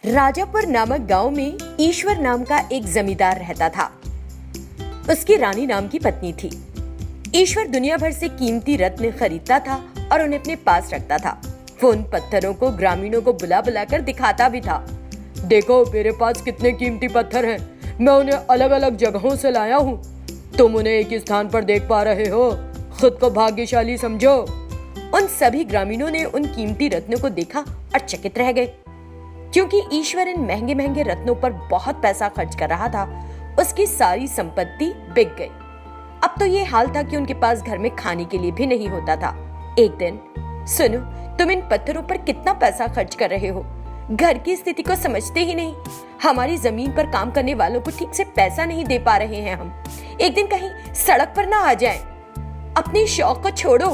राजापुर नामक गांव में ईश्वर नाम का एक जमींदार रहता था। उसकी रानी नाम की पत्नी थी। ईश्वर दुनिया भर से कीमती रत्न खरीदता था और उन्हें अपने पास रखता था। वो उन पत्थरों को ग्रामीणों को बुला बुला कर दिखाता भी था। देखो मेरे पास कितने कीमती पत्थर हैं, मैं उन्हें अलग अलग जगहों से लाया हूँ। तुम उन्हें एक ही स्थान पर देख पा रहे हो, खुद को भाग्यशाली समझो। उन सभी ग्रामीणों ने उन कीमती रत्नों को देखा और चकित रह गए, क्योंकि ईश्वर इन महंगे महंगे रत्नों पर बहुत पैसा खर्च कर रहा था। उसकी सारी संपत्ति बिक गई। अब तो ये हाल था कि उनके पास घर में खाने के लिए भी नहीं होता था। एक दिन, सुनो, तुम इन पत्थरों पर कितना पैसा खर्च कर रहे हो, घर की स्थिति को समझते ही नहीं। हमारी जमीन पर काम करने वालों को ठीक से पैसा नहीं दे पा रहे हैं हम। एक दिन कहीं सड़क पर ना आ जाएं। अपने शौक को छोड़ो,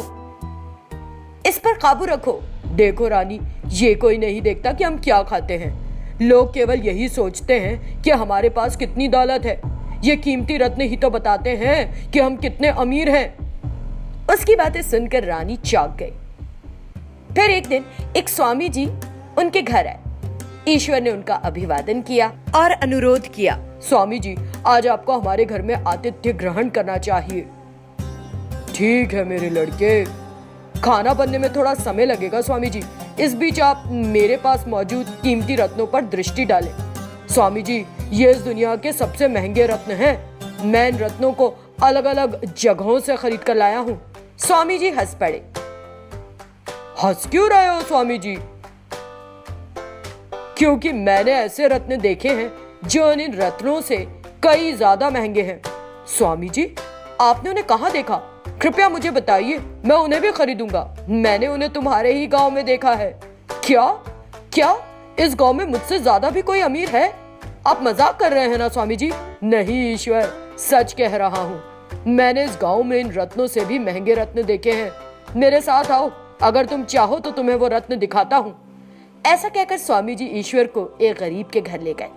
इस पर काबू रखो। देखो रानी, ये कोई नहीं देखता कि हम क्या खाते हैं। लोग केवल यही सोचते हैं कि हमारे पास कितनी दौलत है। ये कीमती रत्न ही तो बताते हैं कि हम कितने अमीर हैं। उसकी बातें सुनकर रानी चौंक गई। फिर एक दिन एक स्वामी जी उनके घर आए। ईश्वर ने उनका अभिवादन किया और अनुरोध किया, स्वामी जी, आज आपको हमारे घर में आतिथ्य ग्रहण करना चाहिए। ठीक है मेरे लड़के, खाना बनने में थोड़ा समय लगेगा स्वामी जी। इस बीच आप मेरे पास मौजूद कीमती रत्नों पर दृष्टि डालें। स्वामी जी, ये इस दुनिया के सबसे महंगे रत्न हैं। मैं इन रत्नों को अलग अलग जगहों से खरीद कर लाया हूँ। स्वामी जी हंस पड़े। हंस क्यों रहे हो स्वामी जी? क्योंकि मैंने ऐसे रत्न देखे हैं जो इन रत्नों से कई ज्यादा महंगे हैं। स्वामी जी, आपने उन्हें कहाँ देखा? कृपया मुझे बताइए, मैं उन्हें भी खरीदूंगा। मैंने उन्हें तुम्हारे ही गांव में देखा है। क्या क्या इस गांव में मुझसे ज्यादा भी कोई अमीर है? आप मजाक कर रहे हैं ना स्वामी जी? नहीं ईश्वर, सच कह रहा हूँ। मैंने इस गांव में इन रत्नों से भी महंगे रत्न देखे हैं। मेरे साथ आओ, अगर तुम चाहो तो तुम्हें वो रत्न दिखाता हूँ। ऐसा कहकर स्वामी जी ईश्वर को एक गरीब के घर ले गए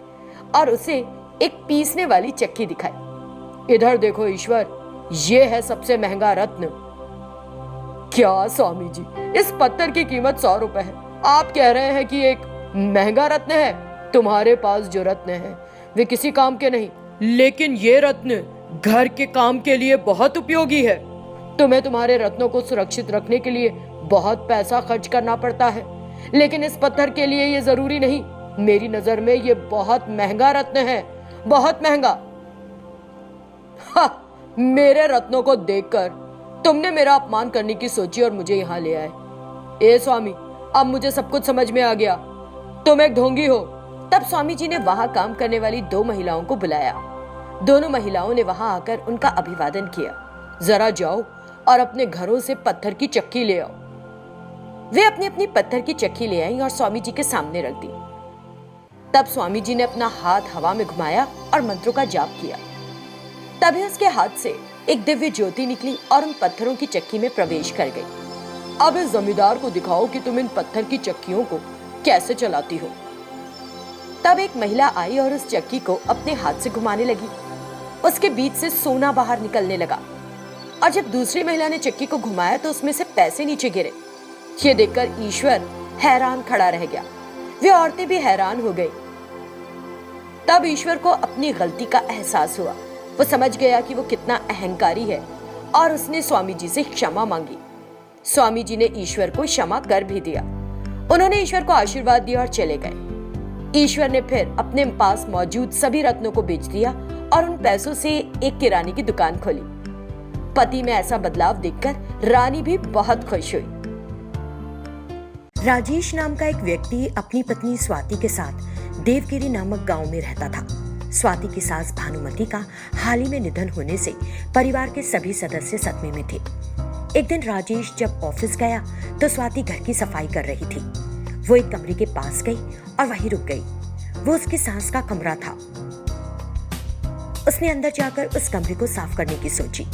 और उसे एक पीसने वाली चक्की दिखाई। इधर देखो ईश्वर, ये है सबसे महंगा रत्न। क्या स्वामी जी, इस पत्थर की कीमत 100 रुपए है। आप कह रहे हैं कि एक महंगा रत्न है? तुम्हारे पास जो रत्न है वे किसी काम के नहीं, लेकिन ये रत्न घर के काम के लिए बहुत उपयोगी है। तुम्हें तुम्हारे रत्नों को सुरक्षित रखने के लिए बहुत पैसा खर्च करना पड़ता है, लेकिन इस पत्थर के लिए ये जरूरी नहीं। मेरी नजर में ये बहुत महंगा रत्न है, बहुत महंगा। मेरे रत्नों को देखकर तुमने मेरा अपमान करने की सोची और मुझे यहाँ ले आए। ए स्वामी, अब मुझे सब कुछ समझ में आ गया। तुम एक ढोंगी हो। तब स्वामी जी ने वहां काम करने वाली 2 महिलाओं को बुलाया। दोनों महिलाओं ने वहां आकर उनका अभिवादन किया। जरा जाओ और अपने घरों से पत्थर की चक्की ले आओ। वे अपनी अपनी पत्थर की चक्की ले आई और स्वामी जी के सामने रख दी। तब स्वामी जी ने अपना हाथ हवा में घुमाया और मंत्रों का जाप किया। तभी उसके हाथ से एक दिव्य ज्योति निकली और उन पत्थरों की चक्की में प्रवेश कर गई। अब इस जमींदार को दिखाओ कि तुम इन पत्थर की चक्कियों को कैसे चलाती हो। तब एक महिला आई और उस चक्की को अपने हाथ से घुमाने लगी। उसके बीच से सोना बाहर निकलने लगा और जब दूसरी महिला ने चक्की को घुमाया तो उसमें से पैसे नीचे गिरे। ये देखकर ईश्वर हैरान खड़ा रह गया। वे औरतें भी हैरान हो गई। तब ईश्वर को अपनी गलती का एहसास हुआ। वो समझ गया कि वो कितना अहंकारी है और उसने स्वामी जी से क्षमा मांगी। स्वामी जी ने ईश्वर को क्षमा कर भी दिया। उन्होंने ईश्वर को आशीर्वाद दिया और चले गए। ईश्वर ने फिर अपने पास मौजूद सभी रत्नों को बेच दिया और उन पैसों से एक किराने की दुकान खोली। पति में ऐसा बदलाव देखकर रानी भी बहुत खुश हुई। राजेश नाम का एक व्यक्ति अपनी पत्नी स्वाति के साथ देवगिरी नामक गांव में रहता था। स्वाति की सास भानुमति का हाल ही में निधन होने से परिवार के सभी सदस्य सदमे में थे। एक दिन राजेश जब ऑफिस गया तो स्वाति घर की सफाई कर रही थी। वो एक कमरे के पास गई और वहीं रुक गई। वो उसकी सास का कमरा था। उसने अंदर जाकर उस कमरे को साफ करने की सोची,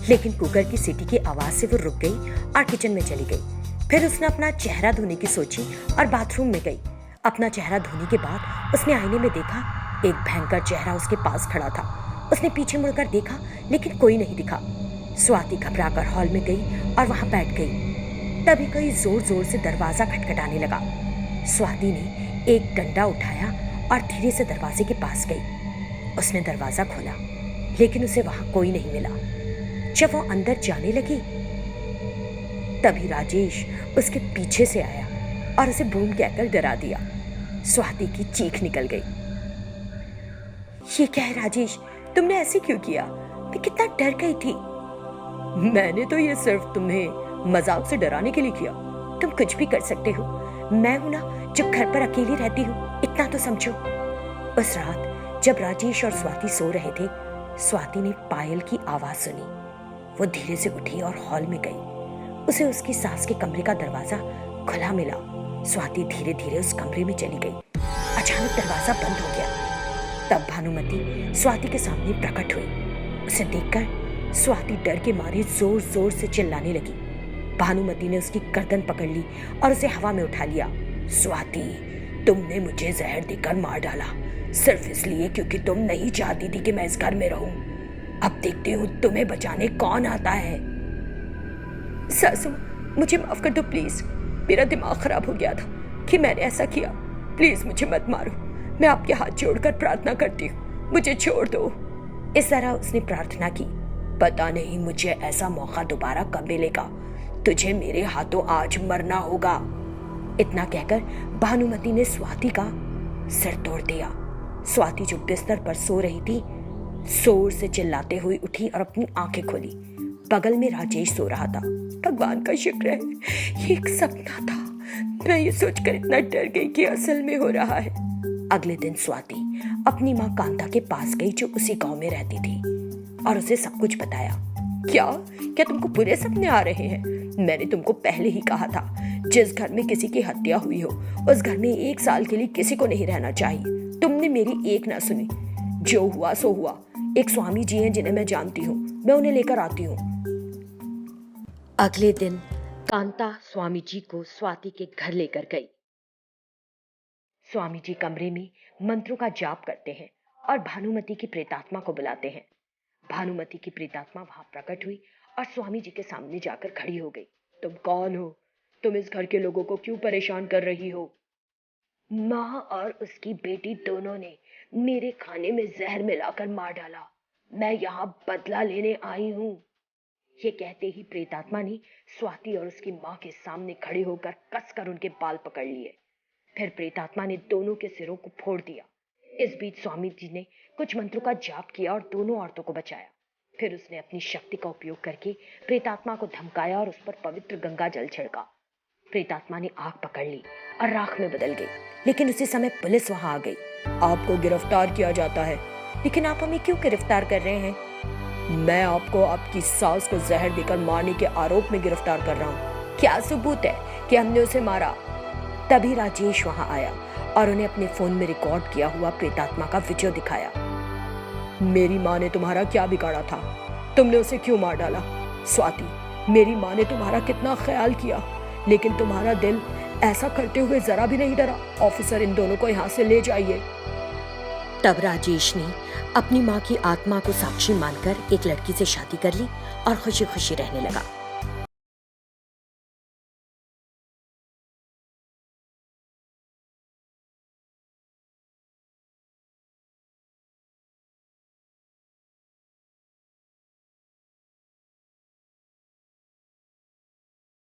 लेकिन कुकर की सीटी की आवाज से वो रुक गई और किचन में चली गई। फिर उसने अपना चेहरा धोने की सोची और बाथरूम में गई। अपना चेहरा धोने के बाद उसने आईने में देखा, एक भयंकर चेहरा उसके पास खड़ा था। उसने पीछे मुड़कर देखा, लेकिन कोई नहीं दिखा। स्वाति घबराकर हॉल में गई और वहां बैठ गई। तभी कोई जोर जोर से दरवाजा खटखटाने लगा। स्वाति ने एक डंडा उठाया और धीरे से दरवाजे के पास गई। उसने दरवाजा खोला, लेकिन उसे वहां कोई नहीं मिला। जब वो अंदर जाने लगी, तभी राजेश उसके पीछे से आया और उसे बूम कहकर डरा दिया। स्वाति की चीख निकल गई। ये क्या है राजेश, तुमने ऐसे क्यों किया? मैं कितना डर गई थी। मैंने तो ये सिर्फ तुम्हें मजाक से डराने के लिए किया। तुम कुछ भी कर सकते हो। मैं हूं ना जो घर पर अकेली रहती हूँ, इतना तो समझो। उस रात जब राजेश और स्वाति सो रहे थे, स्वाति ने पायल की आवाज सुनी। वो धीरे से उठी और हॉल में गई। उसे उसकी सास के कमरे का दरवाजा खुला मिला। स्वाति धीरे धीरे उस कमरे में चली गई। अचानक दरवाजा बंद हो गया। तब भानुमति स्वाति के सामने प्रकट हुई। उसे देखकर स्वाति डर के मारे जोर जोर से चिल्लाने लगी। भानुमति ने उसकी गर्दन पकड़ ली और उसे हवा में उठा लिया। स्वाति, तुमने मुझे जहर देकर मार डाला, सिर्फ इसलिए क्योंकि तुम नहीं चाहती थी कि मैं इस घर में रहूं। अब देखते हो तुम्हें बचाने कौन आता है। सासू, मुझे माफ कर दो प्लीज। मेरा दिमाग खराब हो गया था कि मैंने ऐसा किया। प्लीज मुझे मत मारो। मैं आपके हाथ जोड़कर प्रार्थना करती हूँ, मुझे छोड़ दो। इस तरह उसने प्रार्थना की। पता नहीं मुझे ऐसा मौका दोबारा कब मिलेगा। तुझे मेरे हाथों आज मरना होगा। इतना कहकर भानुमति ने स्वाति का सिर तोड़ दिया। स्वाति जो बिस्तर पर सो रही थी, जोर से चिल्लाते हुए उठी और अपनी आंखें खोली। बगल में राजेश सो रहा था। भगवान का शुक्र है, ये एक सपना था। मैं ये सोचकर इतना डर गई कि असल में हो रहा है। अगले दिन स्वाति अपनी माँ कांता के पास गई, जो उसी गांव में रहती थी, और उसे सब कुछ बताया। क्या तुमको बुरे सपने आ रहे हैं? मैंने तुमको पहले ही कहा था, जिस घर में किसी की हत्या हुई हो उस घर में 1 साल के लिए किसी को नहीं रहना चाहिए। तुमने मेरी एक ना सुनी। जो हुआ सो हुआ। एक स्वामी जी हैं जिन्हें मैं जानती हूँ, मैं उन्हें लेकर आती हूँ। अगले दिन कांता स्वामी जी को स्वाति के घर लेकर गई। स्वामी जी कमरे में मंत्रों का जाप करते हैं और भानुमति की प्रेतात्मा को बुलाते हैं। भानुमति की प्रेतात्मा वहां प्रकट हुई और स्वामी जी के सामने जाकर खड़ी हो गई। तुम कौन हो? तुम इस घर के लोगों को क्यों परेशान कर रही हो? माँ और उसकी बेटी दोनों ने मेरे खाने में जहर मिलाकर मार डाला। मैं यहाँ बदला लेने आई हूँ। ये कहते ही प्रेतात्मा ने स्वाति और उसकी माँ के सामने खड़े होकर कसकर उनके बाल पकड़ लिए। फिर प्रेतात्मा ने दोनों के सिरों को फोड़ दिया। इस बीच स्वामी जी ने कुछ मंत्रों का जाप किया और दोनों औरतों को बचाया। फिर उसने अपनी शक्ति का उपयोग करके प्रेतात्मा को धमकाया और उस पर पवित्र गंगा जल छिड़का। प्रेतात्मा ने आग पकड़ ली और राख में बदल गई। लेकिन उसी समय पुलिस वहां आ गई। आपको गिरफ्तार किया जाता है। लेकिन आप हमें क्यों गिरफ्तार कर रहे हैं? मैं आपको आपकी सास को जहर देकर मारने के आरोप में गिरफ्तार कर रहा हूँ। क्या सबूत है कि हमने उसे मारा? तभी राजेश वहां आया और उन्हें अपने फोन में रिकॉर्ड किया हुआ प्रेतात्मा का वीडियो दिखाया। मेरी माँ ने तुम्हारा क्या बिगाड़ा था? तुमने उसे क्यों मार डाला? स्वाति, मेरी माँ ने तुम्हारा कितना ख्याल किया, लेकिन तुम्हारा दिल ऐसा करते हुए जरा भी नहीं डरा। ऑफिसर, इन दोनों को यहाँ से ले जाइए। तब राजेश ने अपनी माँ की आत्मा को साक्षी मानकर एक लड़की से शादी कर ली और खुशी खुशी रहने लगा।